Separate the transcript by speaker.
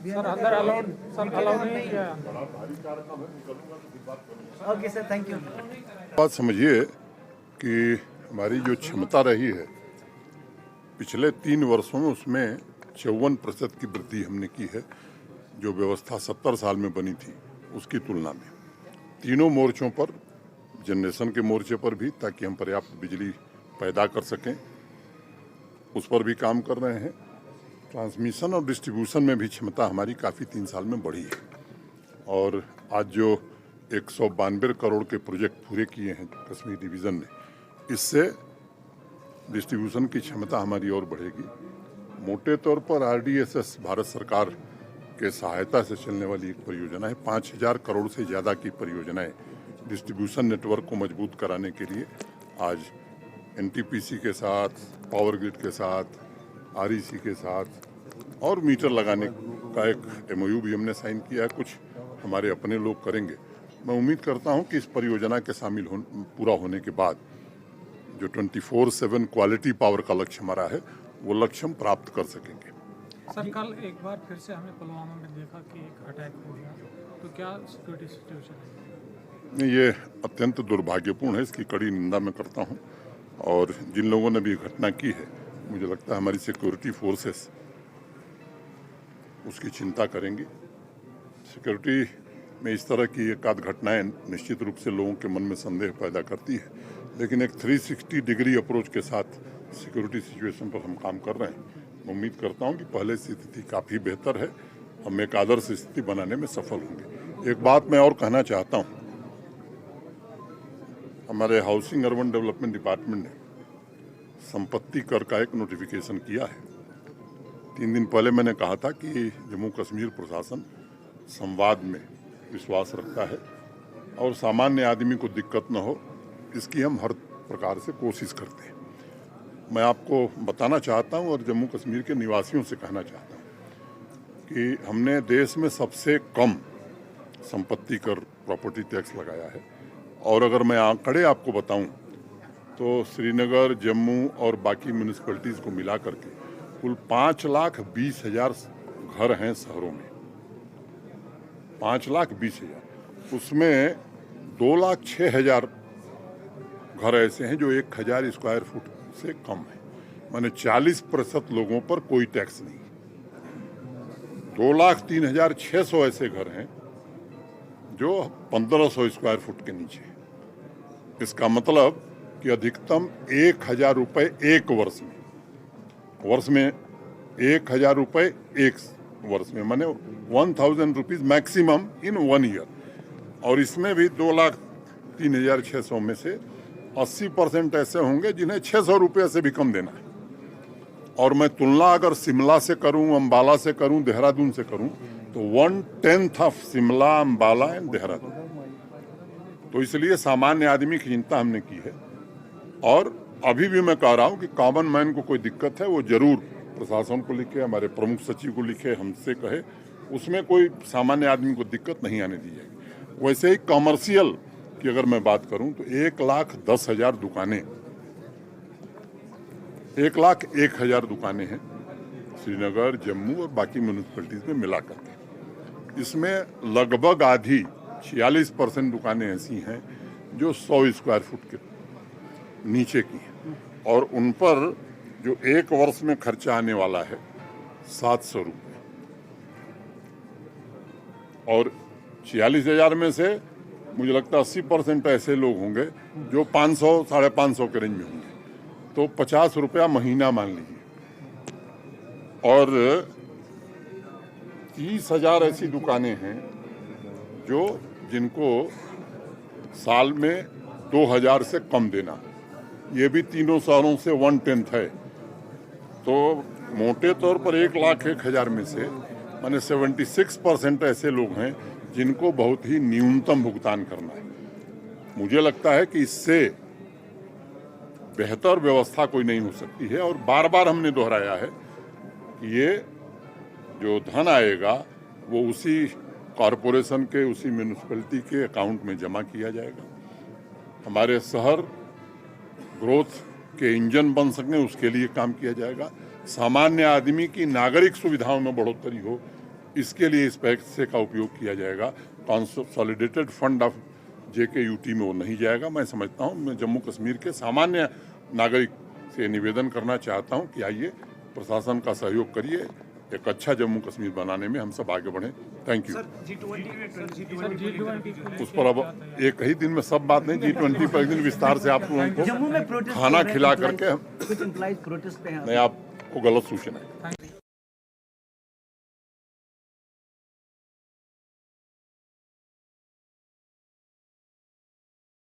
Speaker 1: Sir अंदर allowed नहीं किया।
Speaker 2: Okay sir, thank you.
Speaker 3: बात समझिए कि हमारी जो क्षमता रही है पिछले 3 वर्षों में, उसमें 54% की वृद्धि हमने की है, जो व्यवस्था 70 साल में बनी थी उसकी तुलना में। तीनों मोर्चों पर, जनरेशन के मोर्चे पर भी, ताकि हम पर्याप्त बिजली पैदा कर सकें, उस पर भी काम कर रहे हैं। ट्रांसमिशन और डिस्ट्रीब्यूशन में भी क्षमता हमारी काफ़ी 3 साल में बढ़ी है। और आज जो 192 करोड़ के प्रोजेक्ट पूरे किए हैं कश्मीर डिवीज़न ने, इससे डिस्ट्रीब्यूशन की क्षमता हमारी और बढ़ेगी। मोटे तौर पर RDSS भारत सरकार के सहायता से चलने वाली एक परियोजना है। 5000 करोड़ से ज़्यादा की परियोजनाएं डिस्ट्रीब्यूशन नेटवर्क को मजबूत कराने के लिए आज NTPC के साथ, पावर ग्रिड के साथ, REC के साथ और मीटर लगाने का एक MOU भी हमने साइन किया है। कुछ हमारे अपने लोग करेंगे। मैं उम्मीद करता हूं कि इस परियोजना के पूरा होने के बाद जो 24/7 क्वालिटी पावर का लक्ष्य हमारा है, वो लक्ष्य हम प्राप्त कर सकेंगे।
Speaker 1: सर कल एक बार फिर से हमें पुलवामा में देखा कि एक अटैक हो गया, तो क्या सिक्योरिटी सिचुएशन है?
Speaker 3: ये अत्यंत दुर्भाग्यपूर्ण है, इसकी कड़ी निंदा मैं करता हूं। और जिन लोगों ने भी घटना की है, मुझे लगता है हमारी सिक्योरिटी फोर्सेस उसकी चिंता करेंगी। सिक्योरिटी में इस तरह की एक आध घटनाएं निश्चित रूप से लोगों के मन में संदेह पैदा करती है, लेकिन एक 360 डिग्री अप्रोच के साथ सिक्योरिटी सिचुएशन पर हम काम कर रहे हैं। मैं उम्मीद करता हूं कि पहले से स्थिति काफ़ी बेहतर है, हम एक आदर्श स्थिति बनाने में सफल होंगे। एक बात मैं और कहना चाहता हूं, हमारे हाउसिंग अर्बन डेवलपमेंट डिपार्टमेंट ने संपत्ति कर का एक नोटिफिकेशन किया है। 3 दिन पहले मैंने कहा था कि जम्मू कश्मीर प्रशासन संवाद में विश्वास रखता है और सामान्य आदमी को दिक्कत न हो, इसकी हम हर प्रकार से कोशिश करते हैं। मैं आपको बताना चाहता हूं और जम्मू कश्मीर के निवासियों से कहना चाहता हूं कि हमने देश में सबसे कम संपत्ति कर, प्रॉपर्टी टैक्स लगाया है। और अगर मैं आंकड़े आपको बताऊं तो श्रीनगर, जम्मू और बाकी म्यूनिसिपैलिटीज़ को मिला करके कुल 5,20,000 घर हैं शहरों में। 5,20,000, उसमें 2,06,000 घर ऐसे हैं जो 1,000 स्क्वायर फुट से कम है, माने 40% लोगों पर कोई टैक्स नहीं। 2,03,600 ऐसे घर हैं जो 1,500 स्क्वायर फुट के नीचे है। इसका मतलब कि अधिकतम 1,000 रुपये एक वर्ष में 1,000 रुपये एक वर्ष में, माने 1,000 रुपीज मैक्सिमम इन 1 ईयर। और इसमें भी 2,03,600 में से 80% ऐसे होंगे जिन्हें 600 रुपये से भी कम देना है। और मैं तुलना अगर शिमला से करूं, अंबाला से करूं, देहरादून से करूं, तो 1/10 ऑफ शिमला, अंबाला एंड देहरादून। तो इसलिए सामान्य आदमी की चिंता हमने की है। और अभी भी मैं कह रहा हूं कि कॉमन मैन को कोई दिक्कत है, वो जरूर प्रशासन को लिखे, हमारे प्रमुख सचिव को लिखे, हमसे कहे, उसमें कोई सामान्य आदमी को दिक्कत नहीं आने दी जाएगी। वैसे ही कमर्शियल की अगर मैं बात करूं तो 1,10,000 दुकानें, 1,01,000 दुकानें हैं श्रीनगर, जम्मू और बाकी म्यूनिसिपैलिटीज में मिला करके। इसमें लगभग आधी 46% दुकानें ऐसी हैं जो 100 स्क्वायर फुट के नीचे की हैं, और उन पर जो एक वर्ष में खर्चा आने वाला है 700 रुपये। और 46,000 में से मुझे लगता है 80% ऐसे लोग होंगे जो 500, 550 के रेंज में होंगे, तो 50 रुपया महीना मान लीजिए। और 30,000 ऐसी दुकानें हैं जो जिनको साल में 2,000 से कम देना, ये भी तीनों शहरों से 1/10 है। तो मोटे तौर पर 1,01,000 में से माने 76% ऐसे लोग हैं जिनको बहुत ही न्यूनतम भुगतान करना है। मुझे लगता है कि इससे बेहतर व्यवस्था कोई नहीं हो सकती है। और बार बार हमने दोहराया है कि ये जो धन आएगा वो उसी कॉरपोरेशन के, उसी म्यूनिसिपैलिटी के अकाउंट में जमा किया जाएगा। हमारे शहर ग्रोथ के इंजन बन सकें, उसके लिए काम किया जाएगा। सामान्य आदमी की नागरिक सुविधाओं में बढ़ोतरी हो, इसके लिए इस पैसे का उपयोग किया जाएगा। कंसोलिडेटेड फंड ऑफ JKUT में वो नहीं जाएगा। मैं समझता हूँ, मैं जम्मू कश्मीर के सामान्य नागरिक से निवेदन करना चाहता हूँ कि आइए प्रशासन का सहयोग करिए, एक अच्छा जम्मू कश्मीर बनाने में हम सब आगे बढ़ें। Thank you. उस पर अब एक ही दिन में सब बात नहीं, G20 पर एक दिन विस्तार से आप लोगों को
Speaker 2: जम्मू में प्रोटेस्ट
Speaker 3: खाना खिला करके
Speaker 2: कुछ एम्प्लॉइज प्रोटेस्ट पे हैं।
Speaker 3: नहीं, आपको गलत सूचना है।